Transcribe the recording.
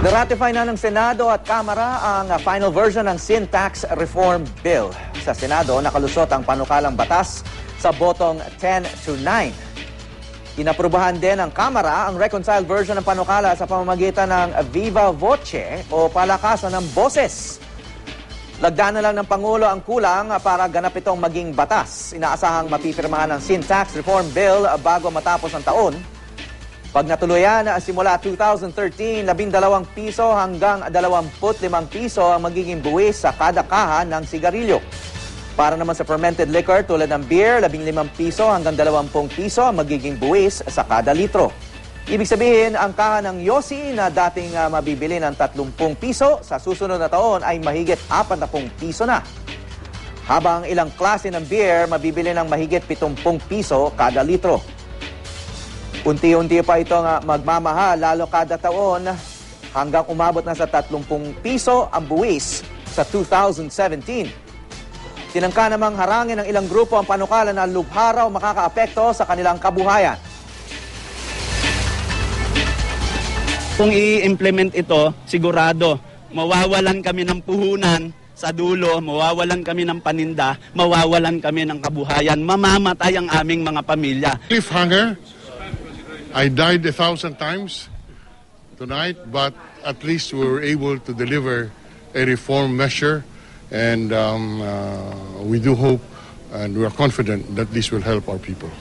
Naratify na ng Senado at Kamara ang final version ng Sin Tax Reform Bill. Sa Senado, nakalusot ang panukalang batas sa botong 10-9. Inaprubahan din ng Kamara ang reconciled version ng panukala sa pamamagitan ng viva voce o palakasan ng boses. Lagdaan na lang ng Pangulo ang kulang para ganap itong maging batas. Inaasahang mapipirmahan ng Sin Tax Reform Bill bago matapos ang taon. Pag natuluyan, simula 2013, 12 piso hanggang 25 piso ang magiging buwis sa kada kaha ng sigarilyo. Para naman sa fermented liquor tulad ng beer, 15 piso hanggang 20 piso ang magiging buwis sa kada litro. Ibig sabihin, ang kaha ng yosi na dating mabibili ng 30 piso, sa susunod na taon ay mahigit 40 piso na. Habang ilang klase ng beer, mabibili ng mahigit 70 piso kada litro. Unti-unti pa itong magmamahal lalo kada taon hanggang umabot na sa 30 piso ang buwis sa 2017. Tinangka namang harangin ng ilang grupo ang panukala na lubha raw makakaapekto sa kanilang kabuhayan. Kung i-implement ito, sigurado mawawalan kami ng puhunan sa dulo, mawawalan kami ng paninda, mawawalan kami ng kabuhayan, mamamatay ang aming mga pamilya. Cliffhanger. I died 1,000 times tonight, but at least we were able to deliver a reform measure, and we do hope and we are confident that this will help our people.